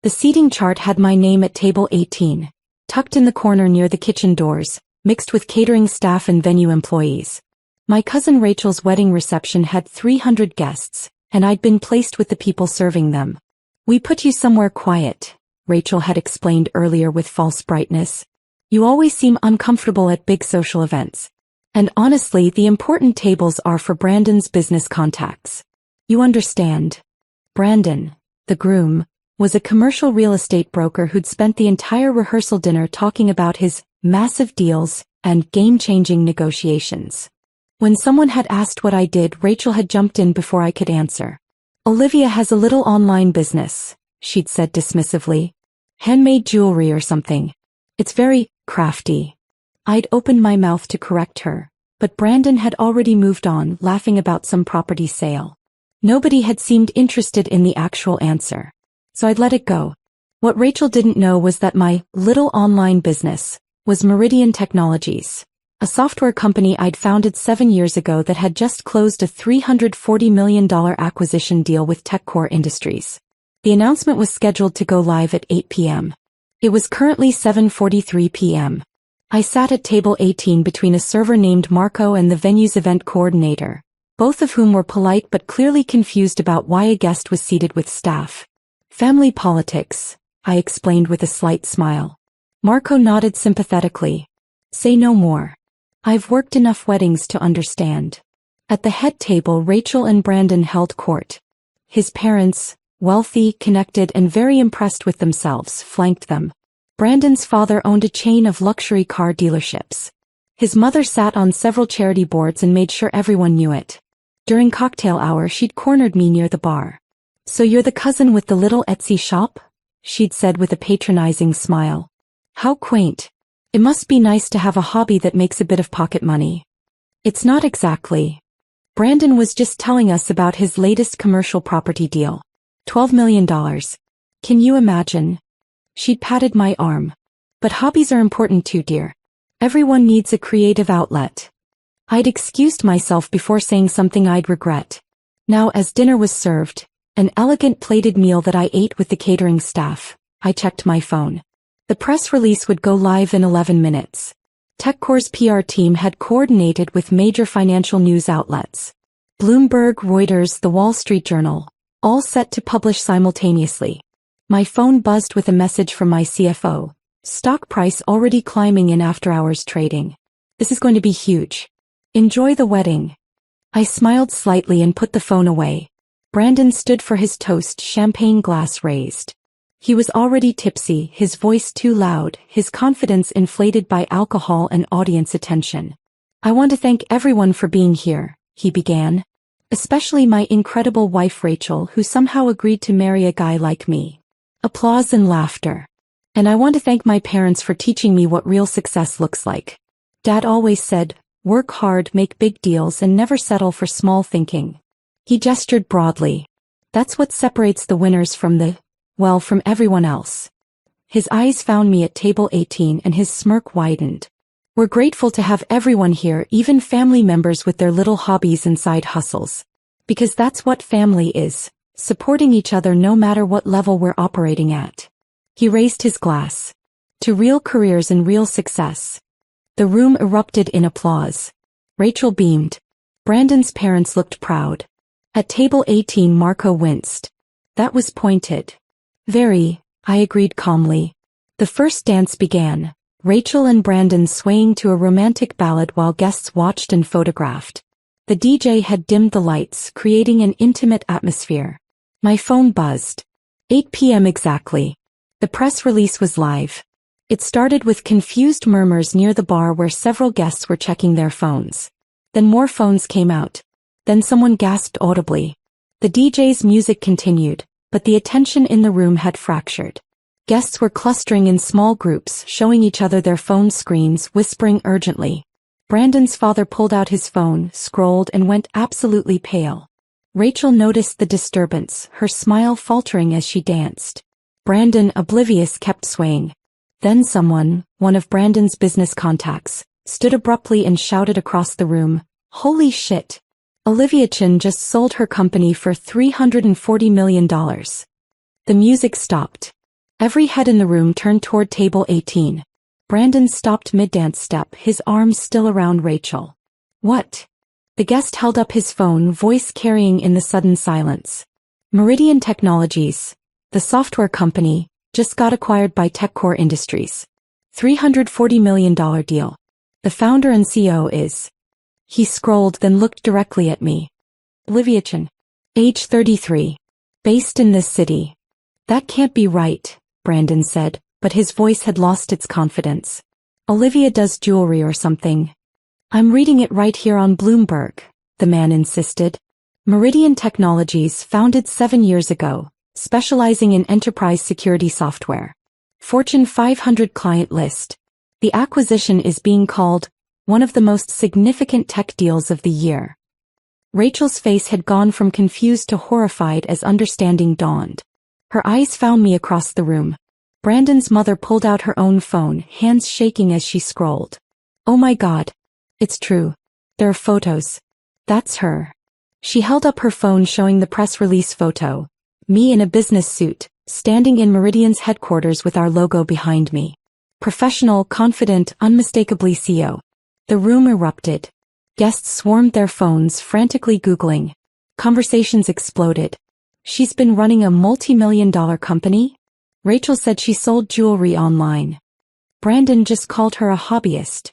The seating chart had my name at table 18, tucked in the corner near the kitchen doors, mixed with catering staff and venue employees. My cousin Rachel's wedding reception had 300 guests, and I'd been placed with the people serving them. "We put you somewhere quiet," Rachel had explained earlier with false brightness. "You always seem uncomfortable at big social events. And honestly, the important tables are for Brandon's business contacts. You understand." Brandon, the groom, was a commercial real estate broker who'd spent the entire rehearsal dinner talking about his massive deals and game-changing negotiations. When someone had asked what I did, Rachel had jumped in before I could answer. "Olivia has a little online business," she'd said dismissively. "Handmade jewelry or something. It's very crafty." I'd opened my mouth to correct her, but Brandon had already moved on, laughing about some property sale. Nobody had seemed interested in the actual answer, so I'd let it go. What Rachel didn't know was that my little online business was Meridian Technologies, a software company I'd founded 7 years ago that had just closed a $340 million acquisition deal with TechCore Industries. The announcement was scheduled to go live at 8 p.m. It was currently 7:43 p.m. I sat at table 18 between a server named Marco and the venue's event coordinator, both of whom were polite but clearly confused about why a guest was seated with staff. "Family politics," I explained with a slight smile. Marco nodded sympathetically. "Say no more. I've worked enough weddings to understand." At the head table, Rachel and Brandon held court. His parents, wealthy, connected, and very impressed with themselves, flanked them. Brandon's father owned a chain of luxury car dealerships. His mother sat on several charity boards and made sure everyone knew it. During cocktail hour, she'd cornered me near the bar. "So you're the cousin with the little Etsy shop?" she'd said with a patronizing smile. "How quaint. It must be nice to have a hobby that makes a bit of pocket money." "It's not exactly. Brandon was just telling us about his latest commercial property deal. $12 million. Can you imagine?" She'd patted my arm. "But hobbies are important too, dear. Everyone needs a creative outlet." I'd excused myself before saying something I'd regret. Now, as dinner was served, an elegant plated meal that I ate with the catering staff, I checked my phone. The press release would go live in 11 minutes. TechCore's PR team had coordinated with major financial news outlets. Bloomberg, Reuters, The Wall Street Journal, all set to publish simultaneously. My phone buzzed with a message from my CFO. "Stock price already climbing in after-hours trading. This is going to be huge. Enjoy the wedding." I smiled slightly and put the phone away. Brandon stood for his toast, champagne glass raised. He was already tipsy, his voice too loud, his confidence inflated by alcohol and audience attention. "I want to thank everyone for being here," he began. "Especially my incredible wife Rachel, who somehow agreed to marry a guy like me." Applause and laughter. "And I want to thank my parents for teaching me what real success looks like. Dad always said, work hard, make big deals, and never settle for small thinking." He gestured broadly. "That's what separates the winners from from everyone else." His eyes found me at table 18 and his smirk widened. "We're grateful to have everyone here, even family members with their little hobbies and side hustles. Because that's what family is. Supporting each other no matter what level we're operating at." He raised his glass. "To real careers and real success." The room erupted in applause. Rachel beamed. Brandon's parents looked proud. At table 18, Marco winced. "That was pointed." "Very," I agreed calmly. The first dance began, Rachel and Brandon swaying to a romantic ballad while guests watched and photographed. The DJ had dimmed the lights, creating an intimate atmosphere. My phone buzzed. 8 p.m. exactly. The press release was live. It started with confused murmurs near the bar where several guests were checking their phones. Then more phones came out. Then someone gasped audibly. The DJ's music continued, but the attention in the room had fractured. Guests were clustering in small groups, showing each other their phone screens, whispering urgently. Brandon's father pulled out his phone, scrolled, and went absolutely pale. Rachel noticed the disturbance, her smile faltering as she danced. Brandon, oblivious, kept swaying. Then someone, one of Brandon's business contacts, stood abruptly and shouted across the room, "Holy shit! Olivia Chin just sold her company for $340 million. The music stopped. Every head in the room turned toward table 18. Brandon stopped mid-dance step, his arms still around Rachel. What? The guest held up his phone, voice carrying in the sudden silence. Meridian Technologies, the software company, just got acquired by TechCore Industries. $340 million deal. The founder and CEO is... He scrolled, then looked directly at me. Olivia Chen. Age 33. Based in this city. That can't be right, Brandon said, but his voice had lost its confidence. Olivia does jewelry or something. I'm reading it right here on Bloomberg, the man insisted. Meridian Technologies, founded 7 years ago, specializing in enterprise security software. Fortune 500 client list. The acquisition is being called one of the most significant tech deals of the year. Rachel's face had gone from confused to horrified as understanding dawned. Her eyes found me across the room. Brandon's mother pulled out her own phone, hands shaking as she scrolled. Oh my God. It's true. There are photos. That's her. She held up her phone showing the press release photo. Me in a business suit, standing in Meridian's headquarters with our logo behind me. Professional, confident, unmistakably CEO. The room erupted. Guests swarmed their phones, frantically Googling. Conversations exploded. She's been running a multi-million-dollar company? Rachel said she sold jewelry online. Brandon just called her a hobbyist.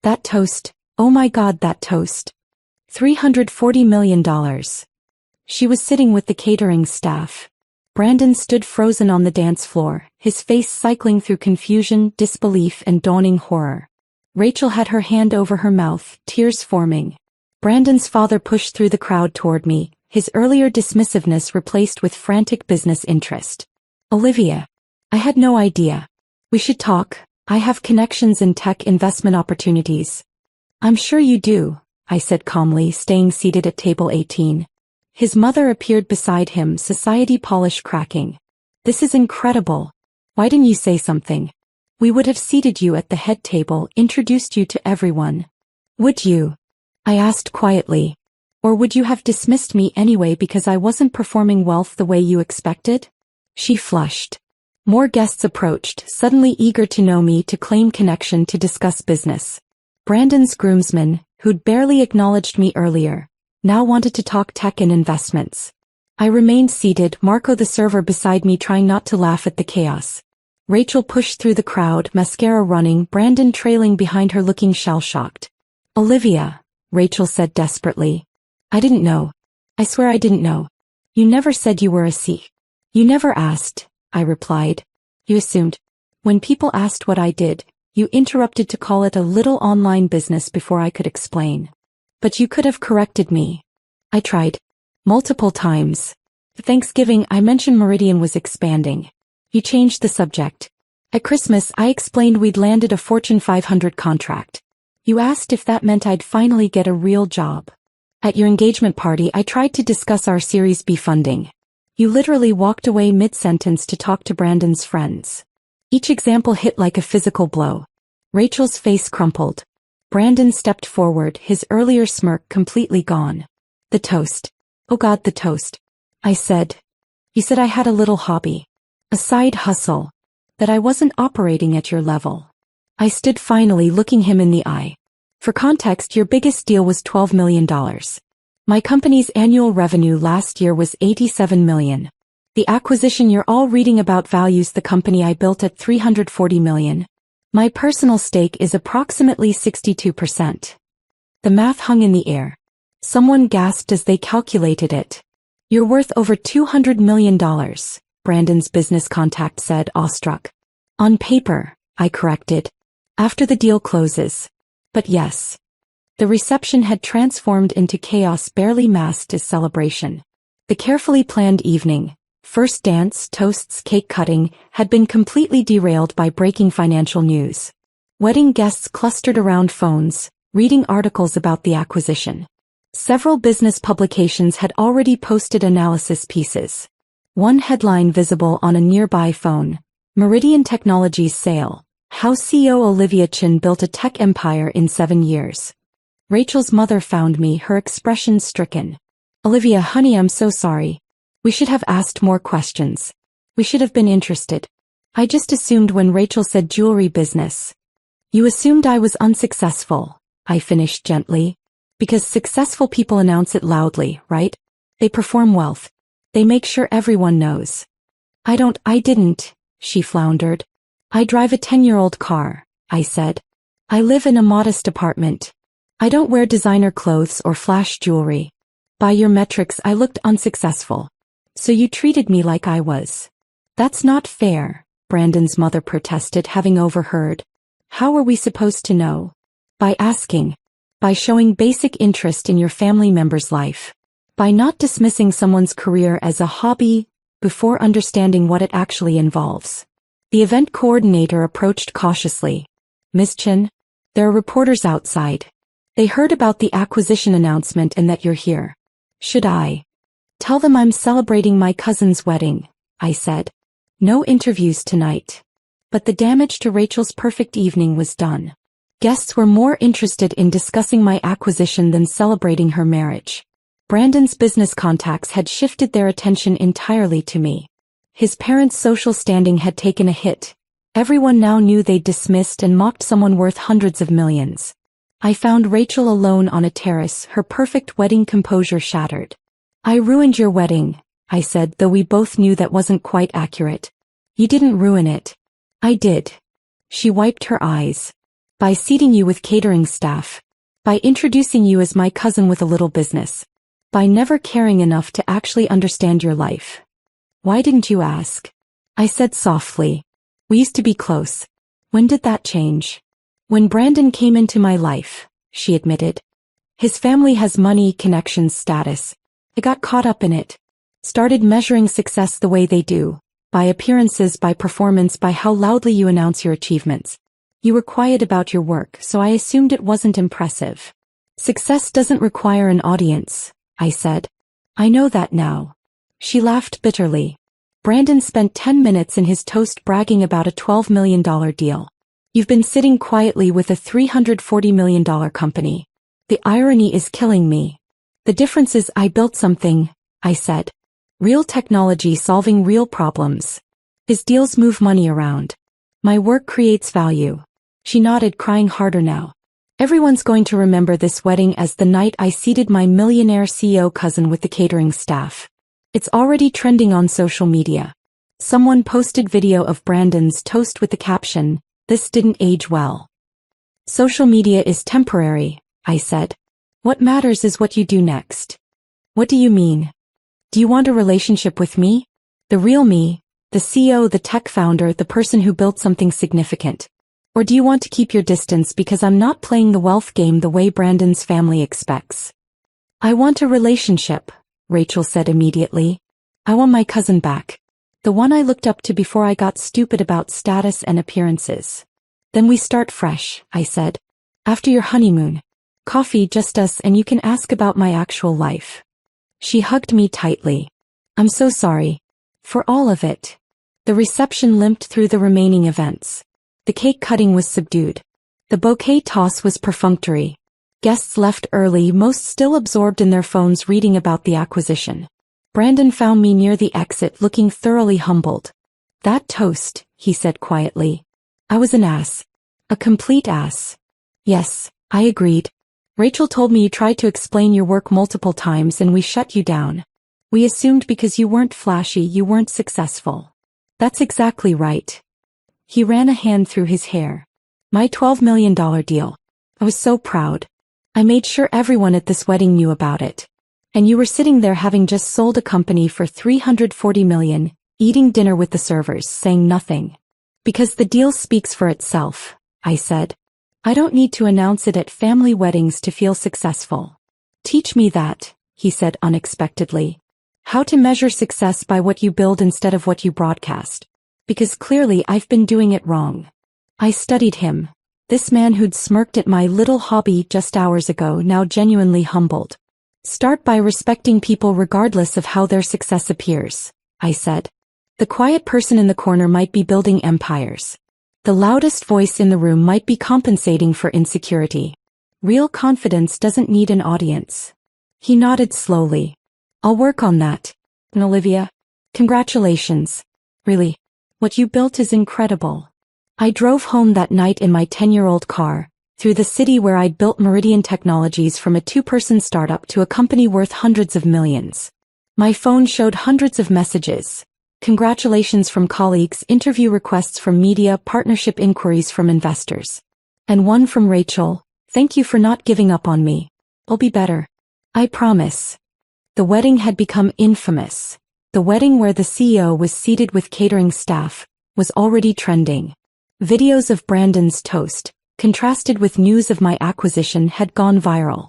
That toast, oh my God, that toast. $340 million. She was sitting with the catering staff. Brandon stood frozen on the dance floor, his face cycling through confusion, disbelief, and dawning horror. Rachel had her hand over her mouth, tears forming. Brandon's father pushed through the crowd toward me, his earlier dismissiveness replaced with frantic business interest. Olivia. I had no idea. We should talk. I have connections in tech investment opportunities. I'm sure you do, I said calmly, staying seated at table 18. His mother appeared beside him, society polish cracking. This is incredible. Why didn't you say something? We would have seated you at the head table, introduced you to everyone. Would you? I asked quietly. Or would you have dismissed me anyway because I wasn't performing wealth the way you expected? She flushed. More guests approached, suddenly eager to know me, to claim connection, to discuss business. Brandon's groomsmen, who'd barely acknowledged me earlier, now wanted to talk tech and investments. I remained seated, Marco the server beside me trying not to laugh at the chaos. Rachel pushed through the crowd, mascara running, Brandon trailing behind her looking shell-shocked. Olivia, Rachel said desperately. I didn't know. I swear I didn't know. You never said you were a C. You never asked, I replied. You assumed. When people asked what I did, you interrupted to call it a little online business before I could explain. But you could have corrected me. I tried. Multiple times. At Thanksgiving, I mentioned Meridian was expanding. You changed the subject. At Christmas, I explained we'd landed a Fortune 500 contract. You asked if that meant I'd finally get a real job. At your engagement party, I tried to discuss our Series B funding. You literally walked away mid-sentence to talk to Brandon's friends. Each example hit like a physical blow. Rachel's face crumpled. Brandon stepped forward, his earlier smirk completely gone. The toast. Oh God, the toast. I said. You said I had a little hobby. A side hustle. That I wasn't operating at your level. I stood finally, looking him in the eye. For context, your biggest deal was $12 million. My company's annual revenue last year was $87 million. The acquisition you're all reading about values the company I built at $340 million. My personal stake is approximately 62%. The math hung in the air. Someone gasped as they calculated it. You're worth over $200 million, Brandon's business contact said, awestruck. On paper, I corrected. After the deal closes. But yes. The reception had transformed into chaos barely masked as celebration. The carefully planned evening, first dance, toasts, cake cutting, had been completely derailed by breaking financial news. Wedding guests clustered around phones, reading articles about the acquisition. Several business publications had already posted analysis pieces. One headline visible on a nearby phone: Meridian Technologies sale. How CEO Olivia Chen built a tech empire in 7 years. Rachel's mother found me, her expression stricken. Olivia, honey, I'm so sorry. We should have asked more questions. We should have been interested. I just assumed when Rachel said jewelry business. You assumed I was unsuccessful, I finished gently. Because successful people announce it loudly, right? They perform wealth. They make sure everyone knows. I didn't, she floundered. I drive a 10-year-old car, I said. I live in a modest apartment. I don't wear designer clothes or flash jewelry. By your metrics, I looked unsuccessful. So you treated me like I was. That's not fair, Brandon's mother protested, having overheard. How are we supposed to know? By asking. By showing basic interest in your family member's life. By not dismissing someone's career as a hobby before understanding what it actually involves. The event coordinator approached cautiously. Ms. Chen, there are reporters outside. They heard about the acquisition announcement and that you're here. Should I tell them I'm celebrating my cousin's wedding? I said. No interviews tonight. But the damage to Rachel's perfect evening was done. Guests were more interested in discussing my acquisition than celebrating her marriage. Brandon's business contacts had shifted their attention entirely to me. His parents' social standing had taken a hit. Everyone now knew they'd dismissed and mocked someone worth hundreds of millions. I found Rachel alone on a terrace, her perfect wedding composure shattered. I ruined your wedding, I said, though we both knew that wasn't quite accurate. You didn't ruin it. I did. She wiped her eyes. By seating you with catering staff. By introducing you as my cousin with a little business. By never caring enough to actually understand your life. Why didn't you ask? I said softly. We used to be close. When did that change? When Brandon came into my life, she admitted. His family has money, connections, status. I got caught up in it. Started measuring success the way they do. By appearances, by performance, by how loudly you announce your achievements. You were quiet about your work, so I assumed it wasn't impressive. Success doesn't require an audience, I said. I know that now. She laughed bitterly. Brandon spent 10 minutes in his toast bragging about a $12 million deal. You've been sitting quietly with a $340 million company. The irony is killing me. The difference is I built something, I said. Real technology solving real problems. His deals move money around. My work creates value. She nodded, crying harder now. Everyone's going to remember this wedding as the night I seated my millionaire CEO cousin with the catering staff. It's already trending on social media. Someone posted video of Brandon's toast with the caption, "This didn't age well." Social media is temporary, I said. What matters is what you do next. What do you mean? Do you want a relationship with me? The real me, the CEO, the tech founder, the person who built something significant. Or do you want to keep your distance because I'm not playing the wealth game the way Brandon's family expects? I want a relationship, Rachel said immediately. I want my cousin back. The one I looked up to before I got stupid about status and appearances. Then we start fresh, I said. After your honeymoon. Coffee, just us, and you can ask about my actual life. She hugged me tightly. I'm so sorry. For all of it. The reception limped through the remaining events. The cake cutting was subdued. The bouquet toss was perfunctory. Guests left early, most still absorbed in their phones reading about the acquisition. Brandon found me near the exit looking thoroughly humbled. That toast, he said quietly. I was an ass. A complete ass. Yes, I agreed. Rachel told me you tried to explain your work multiple times and we shut you down. We assumed because you weren't flashy, you weren't successful. That's exactly right. He ran a hand through his hair. My $12 million deal. I was so proud. I made sure everyone at this wedding knew about it. And you were sitting there having just sold a company for $340 million, eating dinner with the servers, saying nothing. Because the deal speaks for itself, I said. I don't need to announce it at family weddings to feel successful. Teach me that, he said unexpectedly. How to measure success by what you build instead of what you broadcast. Because clearly I've been doing it wrong. I studied him. This man who'd smirked at my little hobby just hours ago, now genuinely humbled. Start by respecting people regardless of how their success appears, I said. The quiet person in the corner might be building empires. The loudest voice in the room might be compensating for insecurity. Real confidence doesn't need an audience. He nodded slowly. I'll work on that. And Olivia, congratulations. Really. What you built is incredible. I drove home that night in my 10-year-old car, through the city where I'd built Meridian Technologies from a 2-person startup to a company worth hundreds of millions. My phone showed hundreds of messages. Congratulations from colleagues, interview requests from media, partnership inquiries from investors. And one from Rachel, thank you for not giving up on me. I'll be better. I promise. The wedding had become infamous. The wedding where the CEO was seated with catering staff was already trending. Videos of Brandon's toast, contrasted with news of my acquisition, had gone viral.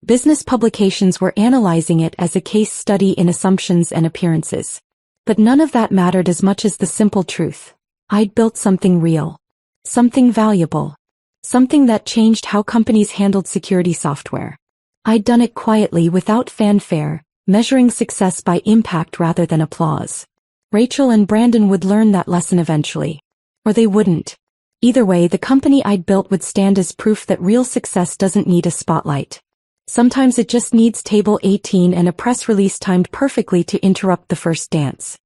Business publications were analyzing it as a case study in assumptions and appearances. But none of that mattered as much as the simple truth. I'd built something real. Something valuable. Something that changed how companies handled security software. I'd done it quietly without fanfare, measuring success by impact rather than applause. Rachel and Brandon would learn that lesson eventually. Or they wouldn't. Either way, the company I'd built would stand as proof that real success doesn't need a spotlight. Sometimes it just needs table 18 and a press release timed perfectly to interrupt the first dance.